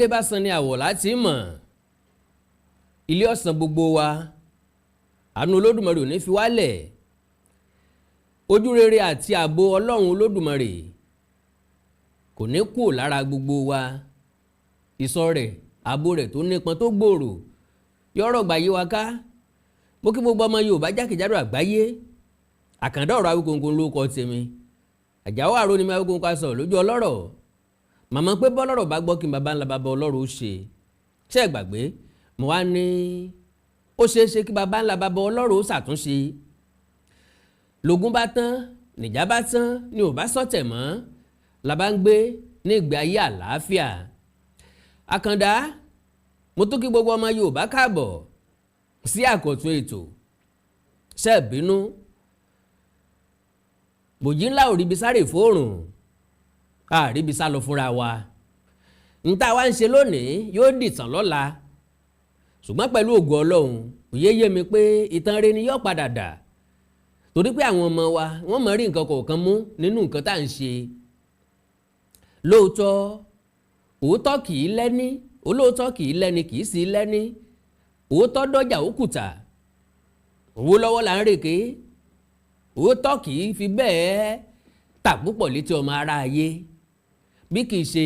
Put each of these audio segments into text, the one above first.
bílé bá san ni àwọ̀ láti mọ̀ ilé ọ̀sán gbogbo wa àánú Olódùmarè ò ní fi wálẹ̀ ojú rere àti ààbò Ọlọ́run Olódùmarè kò ní kú lára gbogbo wa ìṣọ́ rẹ̀ ààbò rẹ̀ tó nípọn tó gbòòrò yọ̀rọ̀ gbàyé wa ká mo kí gbogbo ọmọ Yorùbá jákèjádò àgbáyé àkàndá ọ̀rọ̀ Awíkonko ló kọ tèmi Àjàó àrò ni mi Awíkonko aṣọ lójú ọlọ́rọ̀ màmá pé bọ́lọ́rọ̀ bá gbọ́ kí n bàbá ńlá bàbá ọlọ́rọ̀ ó ṣe ṣé ẹ gbàgbé mo wá ní ó ṣeé ṣe kí bàbá ńlá bàbá ọlọ́rọ̀ ó ṣàtúnṣe lógún bá tán nìjà bá tán ni ò bá sọ̀tẹ̀ mọ́ la bá ń gbé ní ìgbé ayé àlàáfíà àkàndá mo tún kí gbogbo ọmọ Yorùbá káàbọ̀ sí àkọ́tún ètò ṣé ẹ bínú bòjí ńlá ò ríbi sáré fóòrùn àríbi sá lọ fúnra wa n tá wa ń ṣe lónìí yóò dìtàn lọ́la ṣùgbọ́n pẹ̀lú ògo Ọlọ́run òye yé mi pé ìtàn rẹ̀ ni yóò padà dà torí pé àwọn ọmọ wa wọ́n mọ̀ rí nǹkan kọ̀ọ̀kan mú nínú nǹkan tá à ń ṣe lóòótọ́ òótọ́ kì í lẹ́ni olóòótọ́ kì í lẹ́ni kì í sì lẹ́ni òótọ́ dọ́jà òkúta owó lọ́wọ́ là ń rèké òótọ́ kì í fi bẹ́ẹ̀ tà púpọ̀ létí ọmọ ara ayé bí kì í ṣe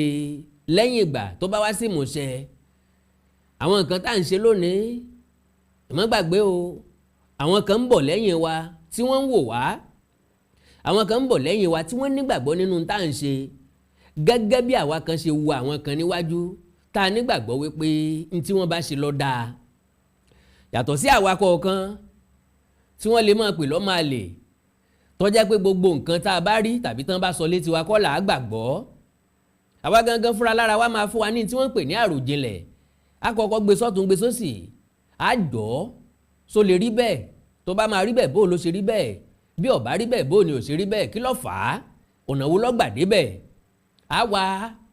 lẹ́yìn ìgbà tó bá wá sí ìmúṣẹ àwọn nǹkan tá à ń ṣe lónìí ẹ má gbàgbé o àwọn kan ń bọ̀ lẹ́yìn wa tí wọ́n ń wò wá àwọn kan ń bọ̀ lẹ́yìn wa tí wọ́n nígbàgbọ́ nínú tá à ń ṣe gẹ́gẹ́ bí àwa kan ṣe wo àwọn kan níwájú tá a nígbàgbọ́ wípé n tí wọ́n bá ṣe lọ dáa yàtọ̀ sí àwa kọ̀ọ̀kan tí wọ́n lè máa pè lọ́mọ àlè tó jẹ́ pé gbogbo nǹkan tá a bá rí tàbí tán bá sọ létí wa kọ́ là á gbàgbọ́ àwa gangan fúnra lára wa máa fún wa ní tí wọ́n ń pè ní àròjinlẹ̀ á kọ́kọ́ gbé sọ́tún gbé sósì á jọ́ so lè rí bẹ́ẹ̀ tó bá máa rí bẹ́ẹ̀ bó ló ṣe rí bẹ́ẹ̀ bí ó bá rí bẹ́ẹ̀ bó ni ò ṣe rí bẹ́ẹ̀ kí ló fà á ọ̀nà wo ló gbà débẹ̀ á wá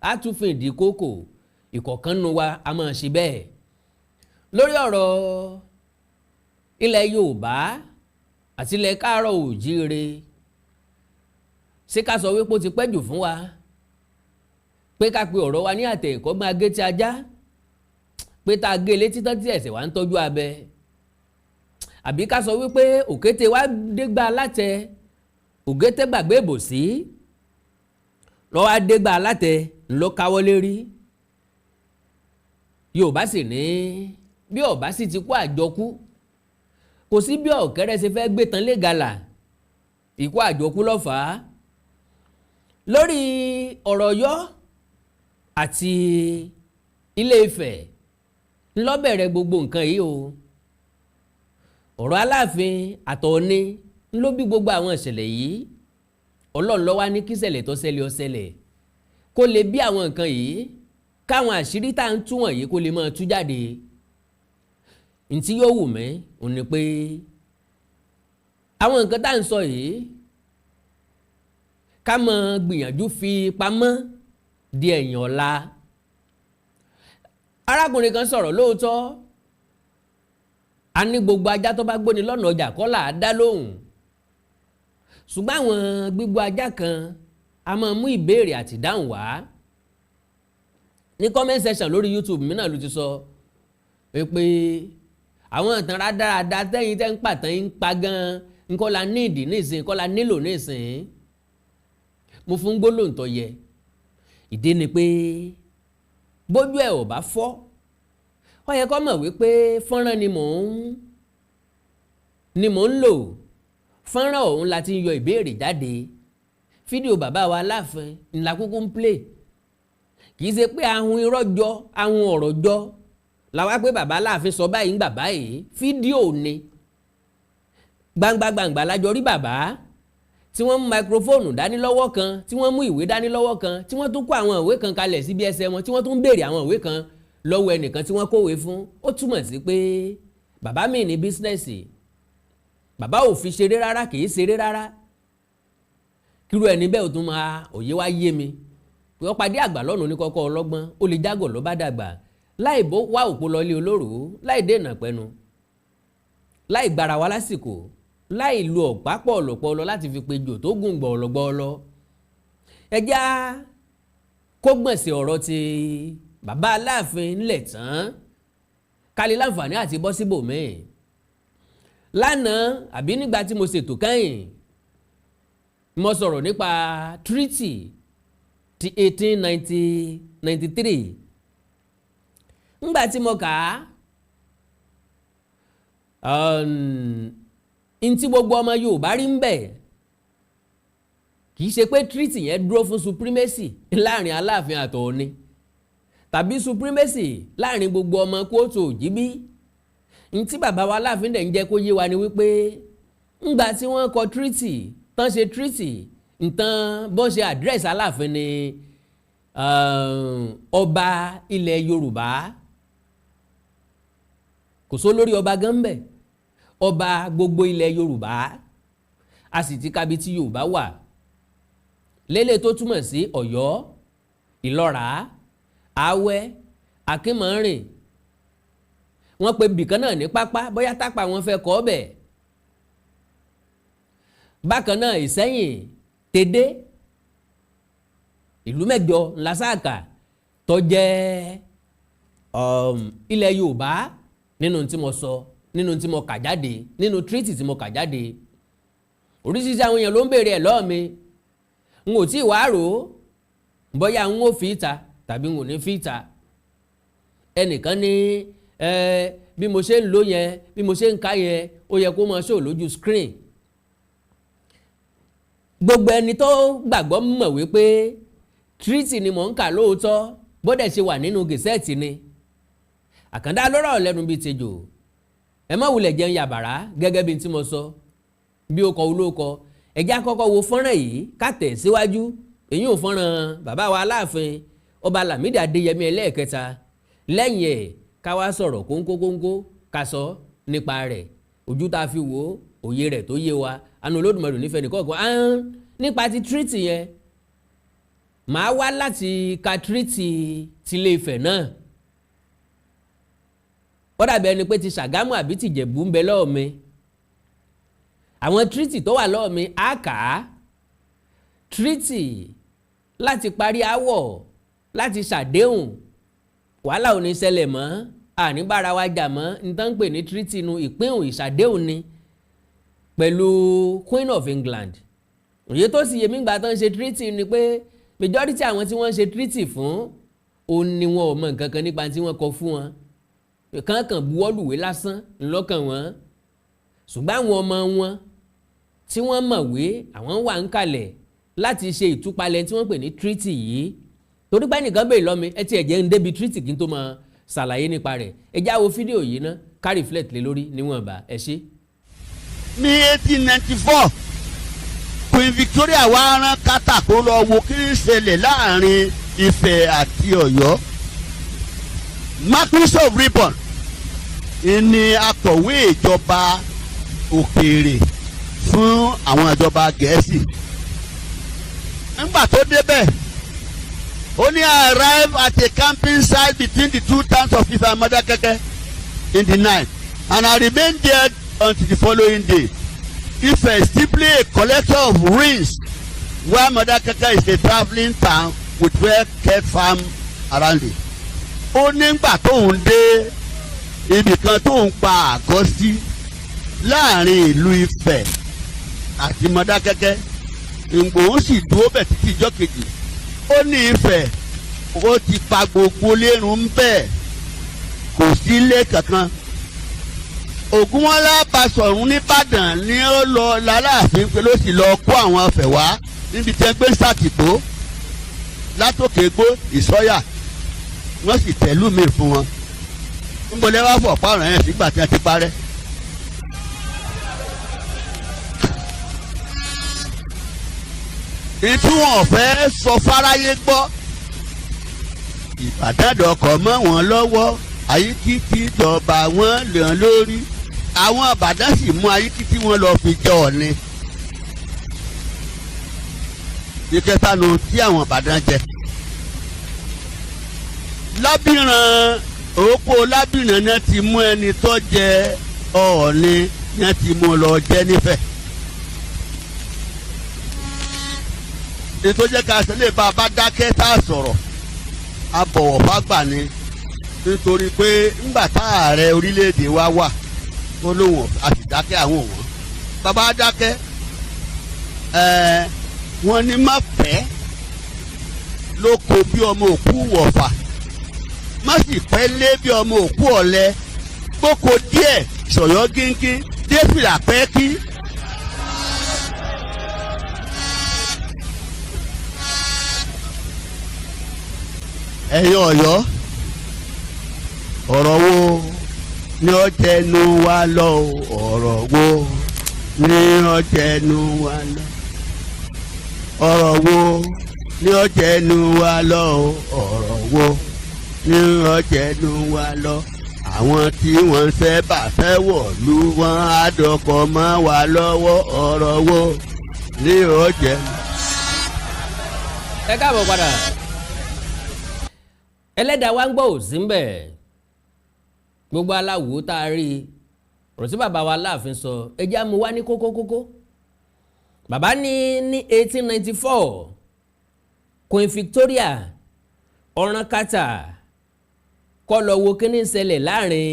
á tún fi ìdí kókò ìkọ̀kan nu wa a máa ṣe bẹ́ẹ̀ lórí ọ̀rọ̀ ilẹ̀ Yorùbá àti ilẹ̀ káàárọ̀ òjíire ṣé ká sọ wípé ó ti pẹ́ jù fún wa pé ká pe ọ̀rọ̀ wa ní àtẹ ẹ̀kọ́ máa gé ti ajá pé tá a gé létí tán tí ẹ̀sẹ̀ wa ń tọ́jú abẹ àbí ká sọ wípé òkété wa dégbà látẹ òkété gbàgbé ìbòsí lọ́wọ́ dégbà látẹ ńlọ káwọ́ lérí Yorùbá sì ní bí ọba sì ti kú àjọkú kò sí bí ọ̀kẹ́rẹ́ ṣe fẹ́ gbé tán lé gàlà ìkú àjọkú lọ́fà á lórí ọ̀rọ̀ Ọ̀yọ́ àti Ilé Ifẹ̀ ńlọ́bẹ̀rẹ̀ gbogbo nǹkan yìí o ọ̀rọ̀ Aláàfin àtọ̀ọ́ni ńlọ bí gbogbo àwọn ìṣẹ̀lẹ̀ yìí Ọlọ́run ló wá ní kí ìṣẹ̀lẹ̀ tó ṣẹlẹ̀ ó ṣẹlẹ̀ kó lè bí àwọn nǹkan yìí káwọn àṣírí tá à ń tú wọ̀nyí kó lè máa tú jáde ntí yóò wù mí ò ní pé àwọn nǹkan tá à ń sọ yìí ká máa gbìyànjú fi pamọ́ di ẹ̀yìn ọ̀la arákùnrin kan sọ̀rọ̀ lóòótọ́ a ní gbogbo ajá tó bá gbóni lọ́nà ọjà kọ́ là á dá lóhùn ṣùgbọ́n àwọn gbígbó ajá kan a máa mú ìbéèrè àti ìdáhùn wá ní comment section lórí YouTube mi náà ló ti sọ pé àwọn ìtàn rádaràda tẹ́yìn tẹ́ ń pàtàn ń pa gan-an nǹkan la ní ìdí nísìnyí nǹkan la nílò nísìnyí mo fún gbólóhùn tó yẹ ìdí ni pé bójú ẹ̀ ò bá fọ́ ó yẹ kó mọ̀ wípé fọ́nrán ni mò ń lò fọ́nrán ọ̀hún la ti ń yọ ìbéèrè jáde fídíò bàbá wa Aláàfin ńlá kúkú ń play kì í ṣe pé ahun irọ́ jọ ahun ọ̀rọ̀ jọ làwa pé bàbá Aláàfin sọ báyìí ń gbà báyìí fídíò ni gbangba lájọ rí bàbá tí wọ́n mú máikrófóònù dání lọ́wọ́ kan tí wọ́n mú ìwé dání lọ́wọ́ kan tí wọ́n tún kó àwọn ìwé kan kalẹ̀ síbi ẹsẹ̀ wọn tí wọ́n tún béèrè àwọn ìwé kan lọ́wọ́ ẹnìkan tí wọ́n kówé fún ó túmọ̀ sí pé bàbá mi ní bísínẹ́sì bàbá ò fi ṣeré rárá kì í ṣeré rárá kírú ẹni bẹ́ẹ̀ ò tún máa òye wá yé mi pé ó pàdé àgbà lọ́nà ní kọ́kọ́ ọlọ́gbọ́n ó lè jágọ̀ ló bá dàgbà láì bó wá òpó lọlé olóró láì dènà pẹnu láì gbára wa lásìkò láì lu ọ̀pá pọ̀lọpọ̀lọ láti fi pe jò tó gùn gbọ̀ọ̀lọ̀gbọ̀ọ̀lọ ẹjá kó gbọ̀nsẹ̀ ọ̀rọ̀ ti bàbá Aláàfin ńlẹ̀ tán kálí láǹfààní àti bọ́ síbòmíì. Lánàá àbí nígbà tí mo ṣètò kẹ́yìn mo sọ̀rọ̀ nípa treaty ti 1893 ńgbà tí mo kà á ntí gbogbo ọmọ Yorùbá rí ń bẹ̀ kì í ṣe pé treaty yẹn dúró fún supremacy láàrin Aláàfin àtọ̀ọ̀ni tàbí supremacy láàrin gbogbo ọmọ kóòtù òjìbí. Ntí bàbá wa Aláàfin dẹ̀ ń jẹ́ kó yé wa ni wípé ńgbà tí wọ́n kọ treaty tán ṣe treaty nǹkan bọ́n ṣe address Aláàfin ni ọba ilẹ̀ Yorùbá kò só lórí ọba gan bẹ̀ ọba gbogbo ilẹ̀ Yorùbá a sì ti kábi tí Yorùbá wà lélẹ̀ tó túmọ̀ sí Ọ̀yọ́ Ìlọ́ra Awẹ́ Akínmọ́rìn wọ́n pe bìkan náà ní pápá bóyá tápà wọn fẹ́ kọ́ bẹ̀ bákan náà Ìsẹ́yìn Tèdè ìlú mẹ́jọ ńlásáàkà tó jẹ́ ilẹ̀ Yorùbá nínú tí mo sọ nínú tí mo kà jáde nínú treaty tí mo kà jáde oríṣiríṣi àwọn èèyàn ló ń béèrè ẹ̀ lọ́ọ̀ mi n ò tí ì wá rò ó bóyá n ó fi ìta tàbí n ò ní fi ìta ẹnìkan ní bí mo ṣe ń lò yẹn bí mo ṣe ń ka yẹn ó yẹ kó máa ṣó lójú screen gbogbo ẹni tó gbàgbọ́ mọ̀ wípé treaty ni mò ń kà lóòótọ́ bó dẹ̀ ṣe wà nínú gẹ̀sẹ́ẹ̀tì ni àkàndá lọ́rọ̀ lẹ́nu bíi tejò ẹ má wulẹ̀ jẹun yàbàrá gẹ́gẹ́ bí n tí mo sọ bí ó kọ olóòkọ ẹjẹ́ àkọ́kọ́ wo fọ́nrán yìí ká tẹ̀ síwájú èyí ò fọ́nrán bàbá wa Aláàfin ọba Lámídì Adéyẹmí ẹlẹ́ẹ̀kẹta lẹ́yìn ẹ̀ ká wá sọ̀rọ̀ kóńkóńkó ká sọ nípa rẹ̀ ojú tá a fi wò òye rẹ̀ tó yé wa àna Olódùmarè nífẹ̀ẹ́ nìkọ̀ọ̀kan nípa ti treaty yẹn màá wá láti ka treaty tilé Ifẹ̀ náà ó dàbí ẹni pé ti Ṣàgámù àbí ti Ìjẹ̀bú ń bẹ lọ́wọ́ mi àwọn treaty tó wà lọ́wọ́ mi á kà á treaty láti parí aáwọ̀ láti ṣàdéhùn wàhálà ò ní ṣẹlẹ̀ mọ́ àní bára wa jà mọ́ nítorí ń pè ní treaty nu ìpín ìṣàdéhùn ni pẹ̀lú Queen of England òye tó sì yé mi gbà tán ṣe treaty ni pé majority àwọn tí wọ́n ṣe treaty fún òun ni wọn ò mọ nǹkan kan nípa tí wọ́n kọ fún wọn kankan buwọ́lùwé lásán ńlọ́kàn wọn ṣùgbọ́n àwọn ọmọ wọn tí wọ́n mọ̀wé àwọn wà ń kalẹ̀ láti ṣe ìtúpalẹ̀ tí wọ́n pè ní treaty yìí torí pé nìkan bèèrè lọ́mi ẹ ti ẹ̀jẹ̀ ń débi treaty kí n tó máa ṣàlàyé nípa rẹ̀ ẹ já wo fídíò yìí ná ká reflect lé lórí níwọ̀nba ẹ ṣé. ní 1894 Queen Victoria wá rán kátà kó lọ wo kí ń ṣẹlẹ̀ láàrin Ifẹ̀ àti Ọ̀yọ́ Marquis of Ripon ní akọ̀wé ìjọba òkèèrè fún àwọn ìjọba Gẹ̀ẹ́sì nígbà tó débẹ̀ ó ní arrive at a camping site between the two towns of Ife and Modakeke in the night and I remained there until the following day. Ife is simply a collection of ruins while Modakeke is a travelling town with well-kept farm around it. Ó nígbà tóun dé ibì kan tóun pa àgọ́ sí láàrin ìlú Ifẹ̀ àti Modakeke ìgbòho sì dúró bẹ̀ títí ìjọ́ kejì ó ní Ifẹ̀ ó ti pa gbogbo lérun ń bẹ̀ kò sí ilé kankan Ògúnmọ́lá Basọ̀rún nìbàdàn ni ó lọ l'Aláàfin pé ló sì lọ kó àwọn Ifẹ̀ wá níbi tí wọ́n gbé sàtìpó látòkè gbó Ìsọ́yà wọ́n sì tẹ̀lú mi fún wọn ń bolẹ́ wá fọ̀ pààrọ̀ yẹn sígbà tí wọ́n ti parẹ́. ìtú wọn fẹ́ sọ fáráyé gbọ́ Ìbàdàn dọ̀kọ̀ mọ́ wọn lọ́wọ́ Ayíkítí dọ̀bà wọn lèèyàn lórí àwọn Ìbàdàn sì mú Ayíkítí wọn lọ fi jẹ Ọ̀ọ̀ni ìkẹta nu tí àwọn Ìbàdàn jẹ Lábìrán òpó Lábìrán náà ti mú ẹni tó jẹ Ọ̀ọ̀ni náà ti mú lọ jẹ nífẹ̀ẹ́. ètò jẹ́ ká sẹ́lẹ̀ bá a bá dákẹ́ tá a sọ̀rọ̀ a bọ̀wọ̀ fágbà ni nítorí pé ńgbà tá ààrẹ orílẹ̀-èdè wa wà ó lóun a sì dákẹ́ àwọn òwọ́n bàbá dákẹ́ wọ́n ní má pẹ́ ló kó bí ọmọ òkú wọ̀fà má sì pẹ́ lé bí ọmọ òkú ọ̀lẹ gbóko díẹ̀ sọ̀yọ́ kínkín dé fìlà pẹ́ kí. ẹ̀yin Ọ̀yọ́ ọ̀rọ̀ wo ni ó tẹnu wa lọ ọ̀rọ̀ wo ni ó tẹnu wa lọ ọ̀rọ̀ wo ni ó tẹnu wa lọ ọ̀rọ̀ wo ni ó tẹnu wa lọ àwọn tí wọ́n fẹ́ bá fẹ́ wọ̀lú wọn á dọ̀kọ̀ mọ́ wa lọ́wọ́ ọ̀rọ̀ wo ni ó tẹnu. ẹ káàbọ̀ padà ẹlẹ́dàá wa ń gbọ́ òsì ń bẹ̀ gbogbo aláwo tá a rí ọ̀rọ̀ tí bàbá wa Aláàfin sọ ẹjẹ́ á mú wá ní kókó bàbá ní 1894 Queen Victoria ọ̀ràn kàtà kọ́ lọ wo kíní ṣẹlẹ̀ láàrin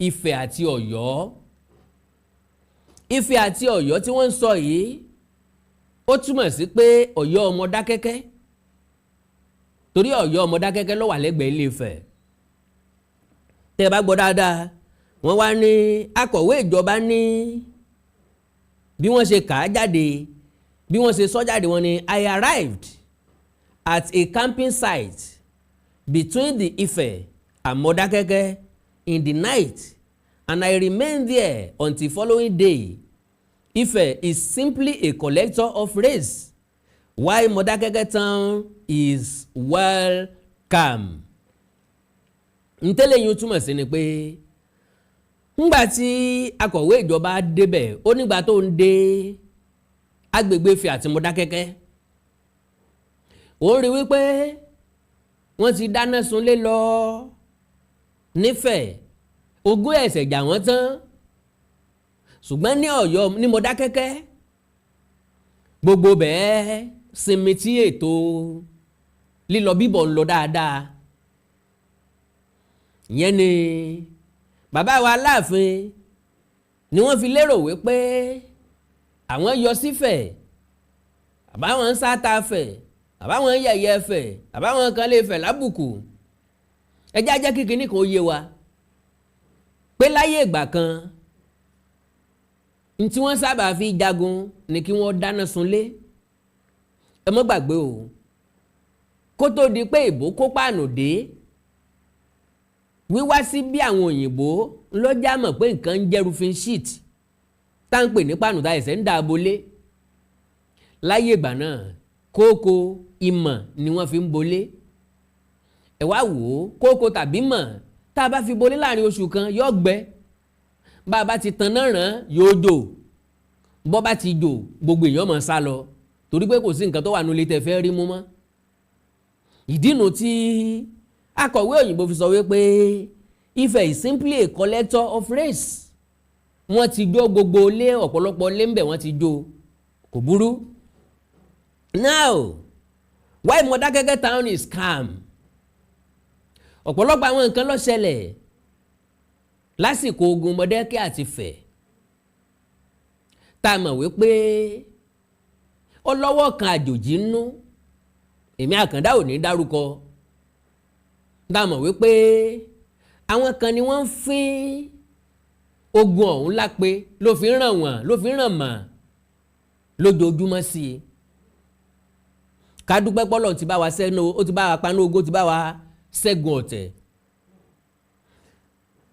Ifẹ̀ àti Ọ̀yọ́ Ifẹ̀ àti Ọ̀yọ́ tí wọ́n ń sọ yìí ó túmọ̀ sí pé Ọ̀yọ́ Modakeke torí Ọ̀yọ́ Modakeke ló wà lẹ́gbẹ̀ẹ́ Ilé Ifẹ̀ tẹ́ ẹ bá gbọ́ dáadáa wọ́n wá ní akọ̀wé ìjọba ní bí wọ́n ṣe kà á jáde bí wọ́n ṣe sọ jáde wọ́n ní I arrived at a camping site between the Ife and Modakeke in the night and I remained there until following day. Ife is simply a collector of race while Modakeke town is welcome. Ntẹ́lẹ̀ yìí túmọ̀ sí ni pé ńgbà tí akọ̀wé ìjọba débẹ̀ ó nígbà tó ń dé agbègbè Ifẹ̀ àti Modakeke ó rí wípé wọ́n ti dáná sunlé lọ nífẹ̀ẹ́ ogún ẹ̀sẹ̀ jà wọ́n tán ṣùgbọ́n ní Ọ̀yọ́ ní Modakeke gbogbo bẹ́ẹ̀ sinmi tí ètò lílọ bíbọ̀ ń lọ dáadáa ìyẹn ni bàbá wa Aláàfin ni wọ́n fi lérò wípé àwọn yọ sífẹ̀ àbáwọn ń sáta fẹ̀ àbáwọn ń yẹ̀yẹ́ fẹ̀ àbáwọn kan lè fẹ̀ lábùkù ẹjẹ́ ajẹ́ kíkiní kan ó yé wa pé láyé ìgbà kan ntí wọ́n sábà fi jagun ni kí wọ́n dáná sunlé ẹ mọ́ gbàgbé o kó tó di pé ìbò kó páànù dé wíwá sí bí àwọn òyìnbó ló já mọ̀ pé nǹkan ń jẹ́ roofing sheet tá ń pè ní páànù tá ẹ̀sẹ̀ ń dà bolé láyé ìgbà náà kókó ìmọ̀ ni wọ́n fi ń bolé ẹ wá wò ó kókó tàbí mọ̀ tá a bá fi bolé láàrin oṣù kan yóò gbẹ bá a bá ti tan náà ràn yóò jò bọ́ bá ti jò gbogbo èèyàn mọ̀ sá lọ torí pé kò sí nǹkan tó wà nílé tẹ́ fẹ́ rí mú mọ́ ìdínú tí akọ̀wé òyìnbó fi sọ wípé Ifẹ̀ is simply a collector of race wọ́n ti jó gbogbo lé ọ̀pọ̀lọpọ̀ lé ń bẹ̀ wọ́n ti jó kò burú now why Modakeke town is calm ọ̀pọ̀lọpọ̀ àwọn nǹkan ló ṣẹlẹ̀ lásìkò ogun Modakeke àti Ifẹ̀ tá a mọ̀ wípé ọlọ́wọ́ kan àjòjì nínú èmi Àkàndá ò ní dárúkọ tá a mọ̀ wípé àwọn kan ni wọ́n ń fín ogun ọ̀hún lápé ló fi ràn wọ́n ló fi ràn mà lójoojúmọ́ sí i ká dúpẹ́ pọ́lọ̀ ti bá wa sẹ́nu ó ti bá wa paná ogun ti bá wa ṣẹ́gun ọ̀tẹ̀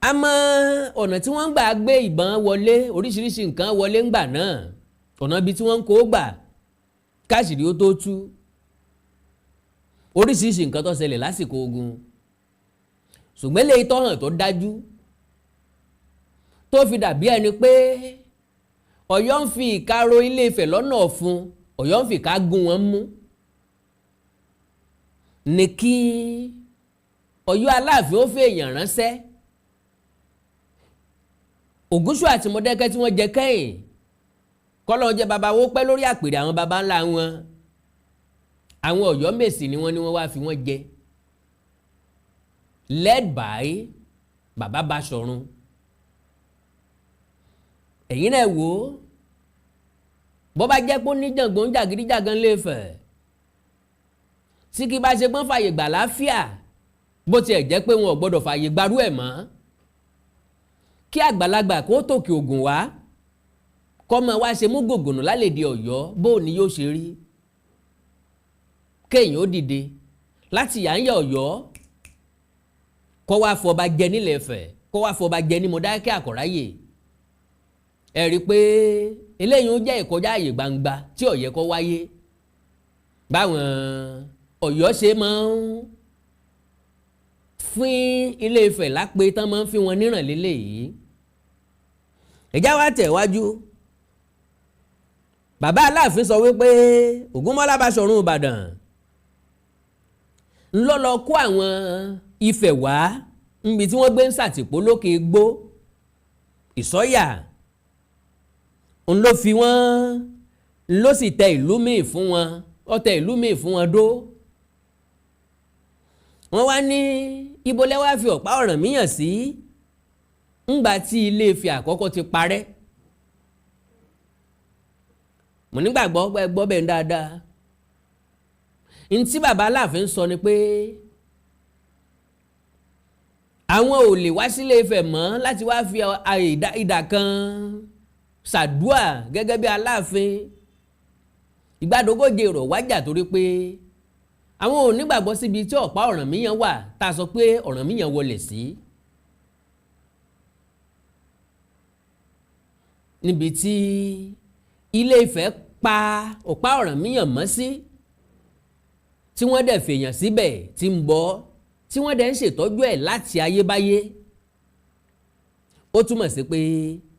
àmọ́ ọ̀nà tí wọ́n ń gbà gbé ìbọn wọlé oríṣiríṣi nǹkan wọlé ńgbà náà ọ̀nà ibi tí wọ́n ń kó gbà káṣìírí ó tó tú oríṣiríṣi nǹkan tó ṣẹlẹ̀ lásìkò ogun ṣùgbọ́n lè tọ́ hàn tó dájú tó fi dàbí ẹni pé Ọ̀yọ́ ń fi ìka ro Ilé Ifẹ̀ lọ́nà ọ̀fun Ọ̀yọ́ ń fi ìka gún wọn mú ní kí Ọ̀yọ́ Aláàfin ó fi èèyàn ránṣẹ́ Ògúnṣù àti Modakeke tí wọ́n jẹ kẹ́yìn kọ́lọ́ jẹ́ baba wó pẹ́ lórí àpèrè àwọn baba ńlá wọn àwọn Ọ̀yọ́ Mèsì ni wọ́n wá fi wọ́n jẹ led by bàbá Baṣọ̀run. ẹ̀yin náà wò ó bó bá jẹ́ pé ó ní jàngbọ̀n jàgídíjàgan lè fẹ̀ tí kì bá ṣe pọ́n fàyè gbà láfíà bó tiẹ̀ jẹ́ pé wọn ò gbọ́dọ̀ fàyè gbarú ẹ̀ mọ́ kí àgbàlagbà kó tòkè ògùn wá kọ́mọ wá ṣe mú gògùnù lálẹ́dí Ọ̀yọ́ bó ni yóò ṣe rí kéèyàn ó dìde láti yàǹyà Ọ̀yọ́ kó wá fọba jẹ nílẹ̀ Ifẹ̀ kó wá fọba jẹ ní Modakeke Àkọ̀ráyè ẹ rí i pé eléyìí ó jẹ́ ìkọjá àyè gbangba tí ó yẹ kó wáyé báwọn Ọ̀yọ́ ṣe máa ń fún Ilé Ifẹ̀ lápè tán máa ń fi wọn níràn lélẹ́yìí ẹ̀já wa tẹ̀wájú bàbá Aláàfin sọ wípé Ògúnmọ́lá Baṣọ̀run Ìbàdàn ńlọ lọ kó àwọn Ifẹ̀ wá níbi tí wọ́n gbé ń ṣàtìpó lókè igbó Ìsọ́yà ń ló fi wọ́n ló sì tẹ ìlú míì fún wọn ó tẹ ìlú míì fún wọn dó wọ́n wá ní ibo lẹ wá fi ọ̀pá Ọ̀rànmíyàn sí ńgbà tí Ilé Ifẹ̀ àkọ́kọ́ ti parẹ́ mo nígbàgbọ́ pé gbọ́ bẹ́ẹ̀ dáadáa ntí bàbá Aláàfin sọ ni pé àwọn ò lè wá sílé Ifẹ̀ mọ́ láti wá fi ìdà kan ṣàdúà gẹ́gẹ́ bí Aláàfin ìgbàdógóje rọ̀ wájà torí pé àwọn ò nígbàgbọ́ síbi tí ọ̀pá Ọ̀rànmíyàn wà tá a sọ pé Ọ̀rànmíyàn wọlé sí níbi tí Ilé Ifẹ̀ pa ọ̀pá Ọ̀rànmíyàn mọ́ sí tí wọ́n dẹ̀ fèèyàn síbẹ̀ tí ń bọ́ tí wọ́n dẹ̀ ń ṣètọ́jú ẹ̀ láti ayébáyé ó túmọ̀ sí pé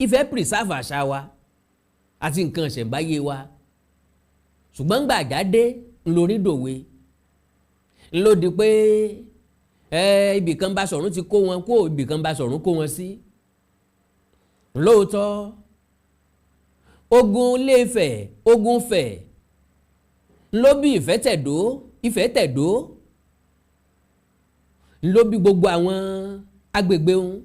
Ifẹ̀ preserve àṣà wa àti nǹkan ìṣẹ̀ǹbáyé wa ṣùgbọ́n gbàjáde ńlórí dòwe ńlọ di pé ibìkan Baṣọ̀run ti kó wọn kó ibìkan Baṣọ̀run kó wọn sí lóòótọ́ ogun Ilé Ifẹ̀ ogun Ifẹ̀ ló bí Ifẹ̀ tẹ̀dó ló bí gbogbo àwọn agbègbè ohun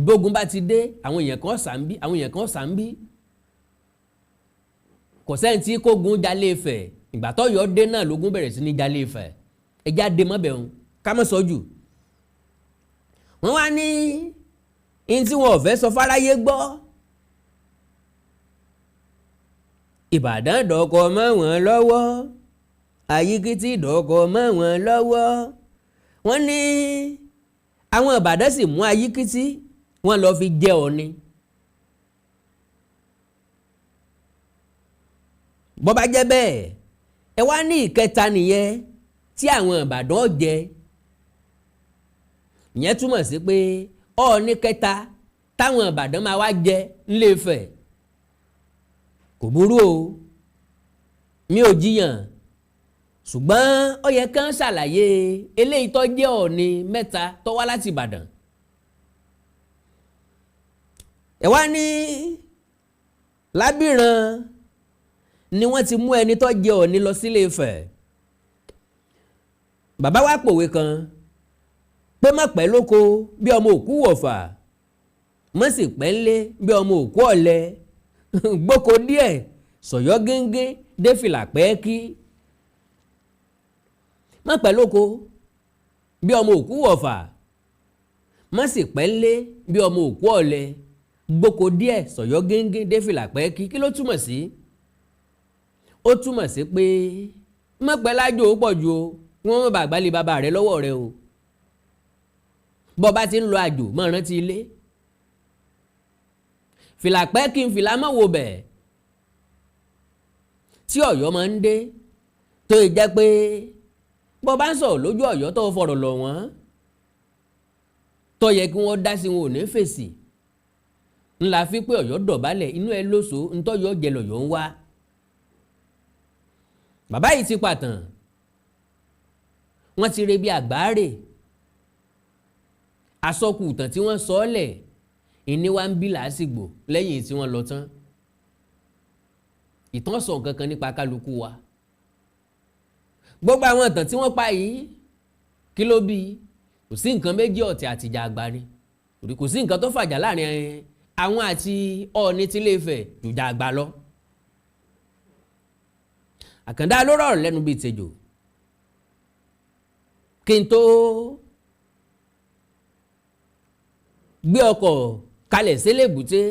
gbógun bá ti dé àwọn èèyàn kan sàmbí àwọn èèyàn kan sàmbí kò sẹ́ni tí kógun jalè Ifẹ̀ ìgbà t'Ọ́yọ́ dé náà lógun bẹ̀rẹ̀ sí ní jalè Ifẹ̀ ẹja dé mọ́bẹ̀ ohun ká mọ́ sọ jù wọ́n wá ní in tí wọn ò fẹ́ sọ fáráyé gbọ́ Ìbàdàn dọ̀kọ̀ mọ́ wọn lọ́wọ́ Àyíkítì dọ̀kọ̀ mọ́ wọn lọ́wọ́ wọ́n ní àwọn Ìbàdàn sì mú Àyíkítì wọ́n lọ fi jẹ Ọ̀ọ̀ni bó bá jẹ́ bẹ́ẹ̀ ẹ wá ní ìkẹta nìyẹn tí àwọn Ìbàdàn jẹ ìyẹn túmọ̀ sí pé Ọ̀ọ̀ni kẹta táwọn Ìbàdàn máa wá jẹ Ilé Ifẹ̀ kò burú o mi ò jiyàn ṣùgbọ́n ó yẹ kán ṣàlàyé eléyìí tó jẹ́ Ọ̀ọ̀ni mẹ́ta tó wá láti Ìbàdàn ẹ wá ní Lábìrán ni wọ́n ti mú ẹni tó jẹ́ Ọ̀ọ̀ni lọ sílé Ifẹ̀ bàbá wa pòwe kan pé má pẹ́ lóko bí ọmọ òkú wọ̀fà má sì pẹ́ ńlé bí ọmọ òkú ọ̀lẹ gbóko díẹ̀ sọ̀yọ́ géńgé dé fìlà pẹ́ẹ́kí má pẹ́ lóko bí ọmọ òkú wọ̀fà má sì pẹ́ ńlé bí ọmọ òkú ọ̀lẹ gbóko díẹ̀ sọ̀yọ́ géńgé dé fìlà pẹ́ẹ́kí kí ló túmọ̀ sí ó túmọ̀ sí pé má pẹ́ lájò ó pọ̀ ju o wọ́n má bàa gbálẹ̀ bàbá rẹ lọ́wọ́ rẹ o bọ́ bá ti ń lọ àjò má rántí ilé fìlà pẹ́ẹ́kí fìlà má wo bẹ̀ tí Ọ̀yọ́ máa ń dé tó yẹ jẹ́ pé bọ́ bá ń sọ̀rọ̀ lójú Ọ̀yọ́ tó fọ̀rọ̀ lọ̀ wọ́n tó yẹ kí wọ́n dá sí wọn ò ní fèsì ńlá fi pé Ọ̀yọ́ dọ̀bálẹ̀ inú ẹ lóso ntọ́yọ́ jẹ lọ́yọ́ ń wá bàbá yìí ti pàtàn wọ́n ti re bí àgbáre asọ́kùtàn tí wọ́n sọ ọ́ lẹ̀ ìní wa ń bí làásìgbò lẹ́yìn tí wọ́n lọ tán ìtàn sọ nǹkan kan nípa kálukú wa gbogbo àwọn ìtàn tí wọ́n pa yìí kí ló bí? Kò sí nǹkan méjì ọ̀tẹ̀ àtìjà àgbà ni. Kò sí nǹkan tó fàjà láàrin àwọn àti Ọọ̀ni tilé Ifẹ̀ jùjà àgbà lọ. Àkàndá ló rọrùn lẹ́nu bíi tejò. Kí n tó gbé ọkọ̀ kalẹ̀ sílé èbúté,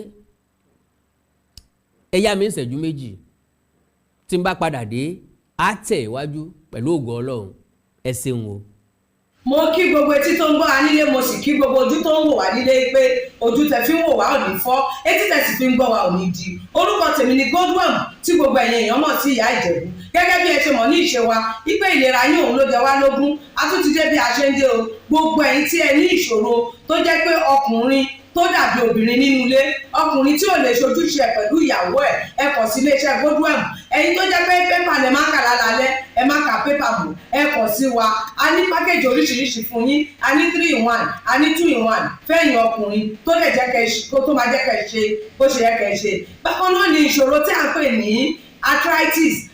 ẹ yá mi ń ṣẹ́jú méjì, tí n bá padà dé á tẹ̀ iwájú pẹ̀lú ògo Ọlọ́run. Ẹ ṣeun o. Mo kí gbogbo etí tó ń gbọ́ wa nílé, mo sì kí gbogbo ojú tó ń wò wá nílé pé ojú tẹ fi ń wò wá ò ní fọ́, etí tẹ sì fi ń gbọ́ wa ò ní di. Orúkọ tèmi ni Godwin, tí gbogbo ẹ̀yin èèyàn mọ̀ sí Ìyá Ìjẹ̀bú. Gẹ́gẹ́ bí ẹ ṣe mọ̀ ní ìṣe wa, wípé ìlera yín òun ló jẹ wá lógún. A tún ti dé bí a ṣe ń dé o. Gbogbo ẹ̀yin tí ẹ ní ìṣòro tó jẹ́ pé ọkùnrin tó dàbí obìnrin nínú ilé, ọkùnrin tí ò lè ṣojúṣe pẹ̀lú ìyàwó ẹ kàn sí iléeṣẹ́ Godwin. Ẹ̀yin tó jẹ́ pé pépà lẹ máa kà lálálẹ́, ẹ máa kà pépà bò, ẹ kàn sí wa. A ní pákéjì oríṣiríṣi fún yín, a ní 3-in-1, a ní 2-in-1 fẹ́yìn ọkùnrin tó lè jẹ́ kẹ́ tó máa jẹ́ kẹ́ ṣe bó ṣe yẹ kẹ́ ṣe. Bákan náà ni ìṣòro tí a ń pè ní arthritis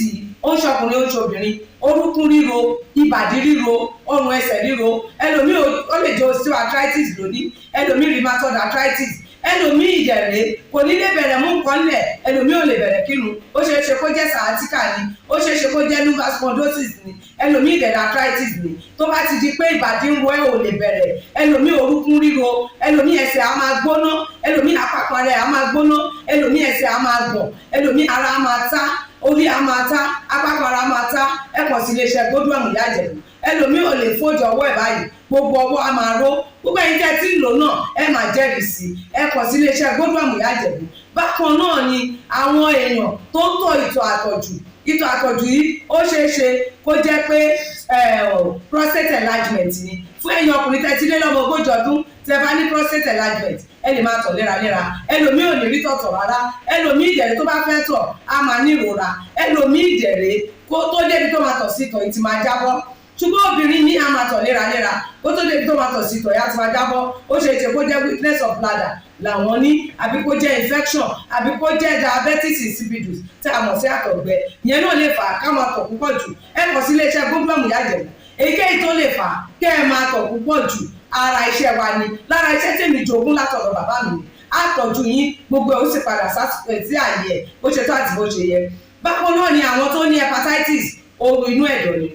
yìí ó ń ṣọkùnrin ó ń ṣobìnrin, orúnkún ríro, ìbàdí ríro, ọrùn ẹsẹ̀ ríro, ẹlòmíì ó lè jẹ́ osteoarthritis lónìí, ẹlòmíì rheumatoid arthritis, ẹlòmíì ìdẹ̀rẹ̀ kò ní lè bẹ̀rẹ̀ mú nǹkan lẹ̀, ẹlòmíì ò lè bẹ̀rẹ̀ kírun, ó ṣeé ṣe kó jẹ́ sciatica ni, ó ṣeé ṣe kó jẹ́ lumbar spondylosis ni, ẹlòmíì ìdẹ̀rẹ̀ arthritis ni. Tó bá ti di pé ìbàdí ń wọ́ ẹ̀ ò lè bẹ̀rẹ̀, ẹlòmíì orúnkún ríro, ẹlòmíì ẹsẹ̀ á máa gbóná, ẹlòmíì àpapọ̀ rẹ̀ á máa gbóná, ẹlòmíì ẹsẹ̀ á máa gbọ̀n, ẹlòmíì ara á máa tá, orí á máa tá, àpapọ̀ ara á máa tá. Ẹ kàn sí iléeṣẹ́ Godwin Ìyá Ìjẹ̀bú. Ẹlòmíì ò lè fojú ọwọ́ ẹ̀ báyìí, gbogbo ọwọ́ á máa ró. Gbogbo ẹ̀yin tẹ́ tí ń lò náà ẹ máa jẹ́rìí sí. Ẹ kàn sí iléeṣẹ́ Godwin Ìyá Ìjẹ̀bú. Bákan náà ni àwọn èèyàn tó ń tọ̀ ìtọ̀ àtọ̀jù. Ìtọ̀ àtọ̀jù yìí ó ṣeé ṣe kó jẹ́ pé prostate enlargement ni. Fún ẹ̀yin ọkùnrin tẹ́ ti lé lọ́mọ 40 ọdún tẹ́ bá ní prostate enlargement, ẹ lè máa tọ̀ léraléra. Ẹlòmíì ò ní rí tọ̀tọ̀ rárá. Ẹlòmíì ìdẹ̀rẹ̀ tó bá fẹ́ tọ̀ á máa ní ìrora. Ẹlòmíì ìdẹ̀rẹ̀ kó tó débi tó máa tọ̀ sí ìtọ̀ yìí ti máa jábọ́. Ṣùgbọ́n obìnrin ní a máa tọ̀ léraléra, kó tó débi tó máa tọ̀ sí ìtọ̀ yìí á ti máa jábọ́. Ó ṣe é ṣe kó jẹ́ weakness of bladder làwọn ní, àbí kó jẹ́ infection, àbí kó jẹ́ diabetes insipidus tí a mọ̀ sí àtọ̀gbẹ. Ìyẹn náà lè fà á ká máa tọ̀ púpọ̀ jù. Ẹ kàn sí iléeṣẹ́ Godwin Ìyá Ìjẹ̀bú. Èyíkéyìí tó lè fà á kẹ́ ẹ máa tọ̀ púpọ̀ jù, ara iṣẹ́ wa ni, lára iṣẹ́ tèmi jogún látọ̀dọ̀ bàbá mi. Àtọ̀jú yín gbogbo ẹ̀ ó sì padà sí àyè ẹ̀ bó ṣe tó àti bó ṣe yẹ. Bákan náà ni àwọn tó ní hepatitis, ooru inú ẹ̀dọ̀ ni.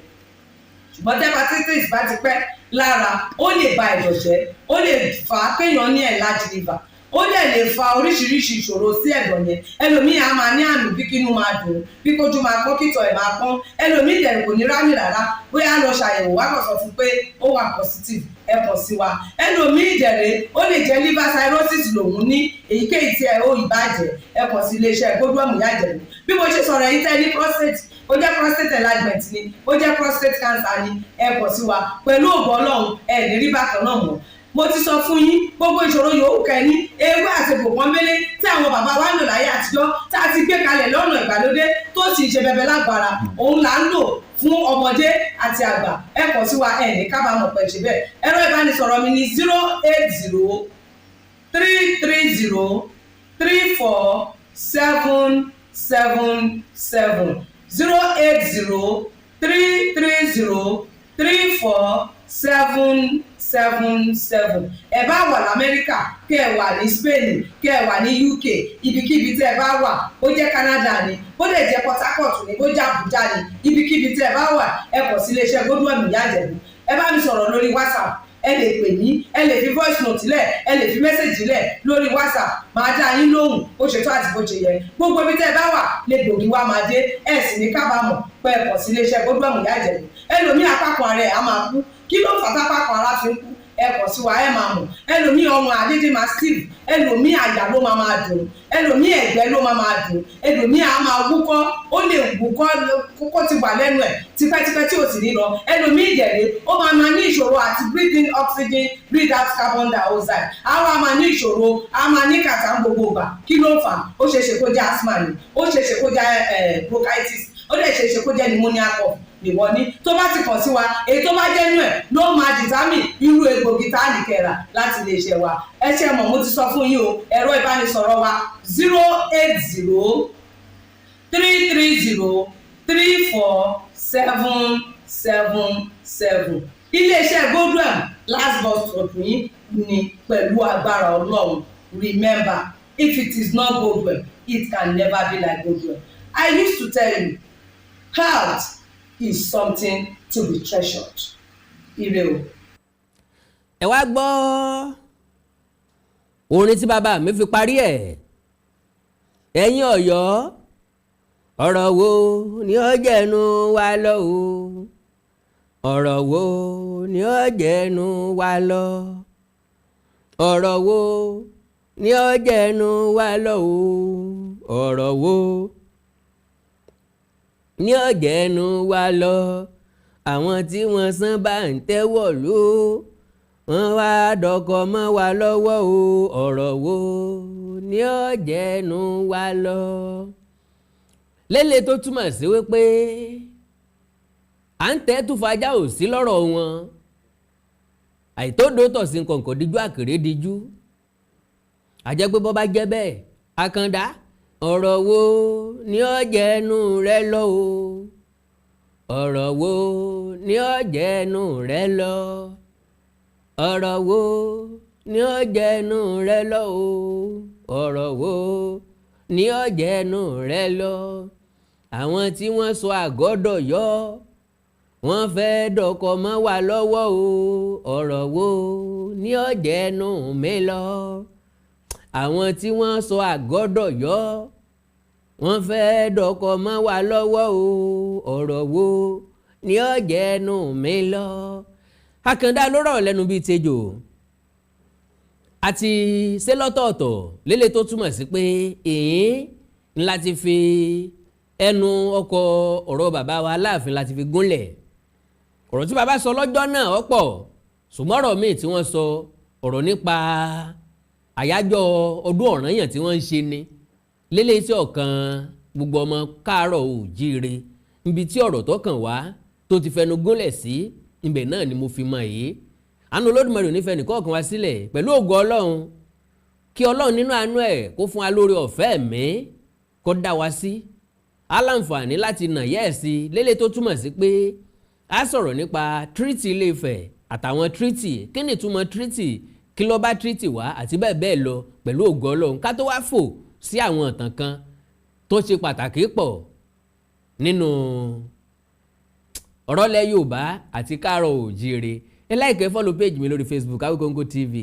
Ṣùgbọ́n tí hepatitis bá ti pẹ́ lára, ó lè ba ẹ̀dọ̀ jẹ́, ó lè fà á kéèyàn ní enlarged liver, ó dẹ̀ lè fa oríṣiríṣi ìṣòro sí ẹ̀dọ̀ yẹn. Ẹlòmíì á máa ní àmì bí kínú máa dùn, bí kójú máa pọ́n, kítọ̀ ẹ̀ máa pọ́n. Ẹlòmíì dẹ̀ kò ní rámì rárá, bóyá lọ ṣàyẹ̀wò wá kàn sọ fún pé ó wà positive, ẹ kàn sí wa. Ẹlòmíì dẹ̀rẹ̀ ó lè jẹ́ liver cirrhosis lòun ní, èyíkéyìí tí ẹ ó ìbàjẹ́, ẹ kàn sí iléeṣẹ́ Godwin Ìyá Ìjẹ̀bú. Bí mo ṣe sọ̀rọ̀ yìí tẹ́ ní prostate, ó jẹ́ prostate enlargement ni, ó jẹ́ prostate cancer ni, ẹ kàn sí wa. Pẹ̀lú ògo Ọlọ́run ẹ ní rí bákan náà mọ́. Mo ti sọ fún yín gbogbo ìṣòro yòówù kẹ́ ní, ewé àti pòpọ́nbélé tí àwọn bàbá wa ń lò láyé àtijọ́ tá a ti gbé kalẹ̀ lọ́nà ìgbàlódé tó sì ṣe bẹbẹ lágbára, òun là ń lò fún ọmọdé àti àgbà. Ẹ kàn sí wa, ẹ ní kábàámọ̀ pẹ̀ ṣe bẹ́ẹ̀. Ẹ̀rọ ìbánisọ̀rọ̀ mi ni 080 330 3477 080 330 3477. Ẹ bá wà l'Amẹ́ríkà, kẹ́ ẹ wà ní Spain, kẹ́ ẹ wà ní UK, ibikíbi tí ẹ bá wà, bó jẹ́ Canada ni, bó lè jẹ́ Port Harcourt ni, bó jẹ́ Abuja ni, ibikíbi tí ẹ bá wà, ẹ kàn sí iléeṣẹ́ Godwin Ìyá Ìjẹ̀bú. Ẹ bá mi sọ̀rọ̀ lórí WhatsApp, ẹ lè pè mí, ẹ lè fi voice note lẹ̀, ẹ lè fi message lẹ̀ lórí WhatsApp, máa dá yín lóhùn bó ṣe tó àti bó ṣe yẹ. Gbogbo ibi tí ẹ bá wà lè gbòógì wá máa dé, ẹ sì ní kábàámọ̀ pé ẹ kàn sí iléeṣẹ́ Godwin Ìyá Ìjẹ̀bú. Ẹlòmíì àpapọ̀ ara ẹ̀ á máa kú, kí ló fà tápapọ̀ ara fi ń kú? Ẹ kàn sí wa, ẹ máa mọ̀. Ẹlòmíì ọrùn àdédé máa steve, ẹlòmíì àyà ló máa dùn, ẹlòmíì ẹ̀gbẹ́ ló máa dùn, ẹlòmíì á máa wúkọ́, ó lè wúkọ́ kókó ti wà lẹ́nu ẹ̀ tipẹ́tipẹ́ tí ò sì ní lọ. Ẹlòmíì ìdẹ̀rẹ̀ ó máa ní ìṣòro àti breathe in oxygen, breathe out carbon dioxide. Àwọn máa ní ìṣòro, á máa ní kàtà gbogbo ìgbà. Kí ló ń fà? Ó ṣeé ṣe kó jẹ́ asthma ni, ó ṣeé ṣe kó jẹ́ bronchitis, ó lè ṣeé ṣe kó jẹ́ pneumonia cough nìwọ ní. Tó bá ti kàn sí wa, èyí tó bá jẹ́ nú ẹ̀ ló máa determine irú egbògi tá a lè kẹ́ra láti lè ṣe wa. Ẹ ṣe mọ̀, mo ti sọ fún yín o, ẹ̀rọ ìbánisọ̀rọ̀ wa 080 330 3477 08026171777. iléeṣẹ́ Godwin last bus stop yín ni pẹ̀lú agbára Ọlọ́run. Remember, if it is not Godwin, it can never be like Godwin. I used to tell you, health is something to be treasured. Ire o. Ẹ wá gbọ́ orin tí bàbá mi fi parí ẹ̀. Ẹ̀yin Ọ̀yọ́, ọ̀rọ̀ wo ni ó jẹnu wa lọ o? Ọ̀rọ̀ wo ni ó jẹnu wa lọ? Ọ̀rọ̀ wo ni ó jẹnu wa lọ o? Ọ̀rọ̀ wo ni ó jẹnu wa lọ? Àwọn tí wọ́n san bá ń tẹ́wọ̀ ló wọ́n wá dọkọ mọ́ wa lọ́wọ́ o. Ọ̀rọ̀ wo ni ó jẹnu wa lọ? Lélẹ̀ tó túmọ̀ sí wípé à ń tẹ́ túfajá ò sí lọ́rọ̀ wọn. Àìtódótọ̀ sí kọ̀ǹkọ̀ díjú àkèré díjú. Àjẹ́ pé bọ́ bá jẹ́ bẹ́ẹ̀ Àkàndá, ọ̀rọ̀ wo ni ó jẹnu rẹ lọ o? Ọ̀rọ̀ wo ni ó jẹnu rẹ lọ? Ọ̀rọ̀ wo ni ó jẹnu rẹ lọ o? Ọ̀rọ̀ wo ni ó jẹnu rẹ lọ? Àwọn tí wọ́n sọ àgọ́dọ̀ yọ wọ́n fẹ́ dọkọ mọ́ wa lọ́wọ́ o. Ọ̀rọ̀ wo ni ó jẹnu mi lọ? Àwọn tí wọ́n sọ àgọ́dọ̀ yọ wọ́n fẹ́ dọkọ mọ́ wa lọ́wọ́ o. Ọ̀rọ̀ wo ni ó jẹnu mi lọ? Àkàndá ló rọ̀ lẹ́nu bíi tejò àti ṣe lọ́tọ̀ọ̀tọ̀ lélẹ̀ tó túmọ̀ sí pé èyí ńlá ti fi ẹnu ọkọ̀ ọ̀rọ̀ bàbá wa Aláàfin láti fi gúnlẹ̀. Ọ̀rọ̀ tí bàbá sọ lọ́jọ́ náà ọ̀pọ̀, ṣùgbọ́n ọ̀rọ̀ míì tí wọ́n sọ ọ̀rọ̀ nípa àyájọ́ ọdún Ọ̀rànyàn tí wọ́n ń ṣe ni lélẹ̀ tí ọ̀kan gbogbo ọmọ káàárọ̀ oòjíire níbi tí ọ̀rọ̀ tó kàn wá tó ti fẹnu gúnlẹ̀ sí ibẹ̀ náà ni mo fi mọ èyí. Àánú Olódùmarè ò ní fẹ́ nìkọ̀ọ̀kan wá sílẹ̀ pẹ̀lú ògo Ọlọ́run, kí Ọlọ́run nínú àánú ẹ̀ kó fún wa lórí ọ̀fẹ́ ẹ̀mí kó dá wa sí aláǹfààní láti nà yẹ́ ẹ̀ sí lélẹ̀ tó túmọ̀ sí pé a sọ̀rọ̀ nípa tírítì Ilé-Ifẹ̀ àtàwọn tírítì, kí ni ìtumọ̀ tírítì, kí ló bá tírítì wá àti bẹ́ẹ̀ bẹ́ẹ̀ lọ pẹ̀lú ògo Ọlọ́run, ká tó wá fò sí àwọn ìtàn kan tó ṣe pàtàkì pọ̀ nínú ọ̀rọ̀ ilẹ̀ Yorùbá àti káàárọ̀ oòjíire. Ẹ like ẹ follow page mi lórí Facebook Awikonko TV,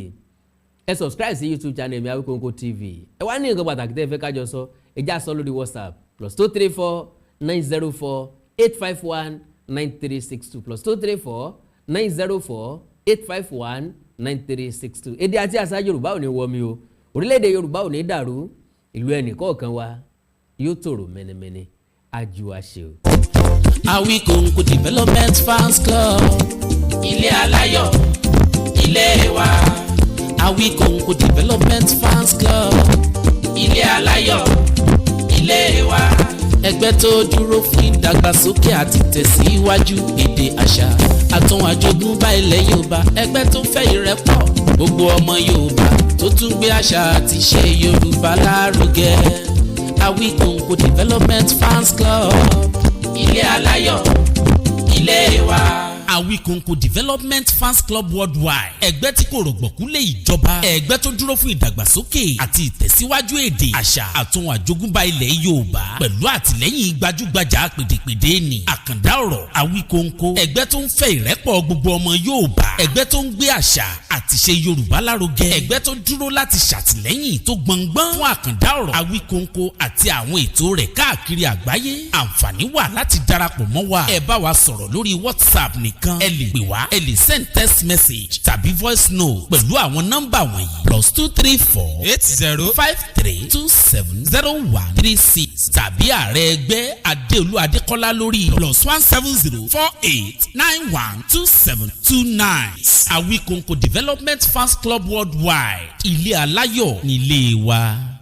ẹ subscribe sí YouTube channel mi Awikonko TV. Ẹ wá ní nǹkan pàtàkì tẹ́ ẹ fẹ́ kájọ sọ, ẹ já sọ lórí WhatsApp +234 904 851 9362 +234 904 851 9362. Èdè àti àṣà Yorùbá ò ní wọ mi o, orílẹ̀-èdè Yorùbá ò ní dàrú, ìlú ẹnìkọ̀ọ̀kan wa yóò tòrò mẹ́nẹ́mẹ́nẹ́ ajú àṣẹ o. Awikonko Development Fans Club, ilé aláyọ̀ ilé wa. Awikonko Development Fans Club, ilé aláyọ̀ ilé wa. Ẹgbẹ́ tó dúró fún ìdàgbàsókè àti tẹ̀síwájú èdè àṣà àtún àjogúnbá ilẹ̀ Yorùbá. Ẹgbẹ́ tó fẹ́ ìrẹ́pọ̀ gbogbo ọmọ Yorùbá tó tún gbé àṣà àti ìṣe Yorùbá lárugẹ. Awikonko Development Fans Club, ilé aláyọ̀ ilé wa. Awikonko Development Fans Club Worldwide, ẹgbẹ́ tí kò rọ̀gbọ̀kú lé ìjọba, ẹgbẹ́ tó dúró fún ìdàgbàsókè àti ìtẹ̀síwájú èdè àṣà àtún àjogúnbá ilẹ̀ Yorùbá pẹ̀lú àtìlẹ́yìn gbajúgbajà pèdèpèdè ní Àkàndá ọ̀rọ̀ Awikonko, ẹgbẹ́ tó ń fẹ́ ìrẹ́pọ̀ gbogbo ọmọ Yorùbá, ẹgbẹ́ tó ń gbé àṣà àti ṣe Yorùbá lárugẹ, ẹgbẹ́ tó dúró láti ṣàtìlẹ́yìn tó gbọngbọ́n fún Àkàndá ọ̀rọ̀ Awikonko àti àwọn ètò rẹ̀ káàkiri àgbáyé. Àǹfààní wà láti darapọ̀ mọ́ wa, ẹ bá wa sọ̀rọ̀ lórí WhatsApp nìkan, ẹ lè pè wá, ẹ lè send text message tàbí voice note pẹ̀lú àwọn nọ́mbà wọ̀nyí +234 8053 270136 tàbí ààrẹ ẹgbẹ́ Adéolú Adékọ́lá lórí +170 48 91 2729. Awikonko Development Fans Club Worldwide, ilé aláyọ̀ nílé wa.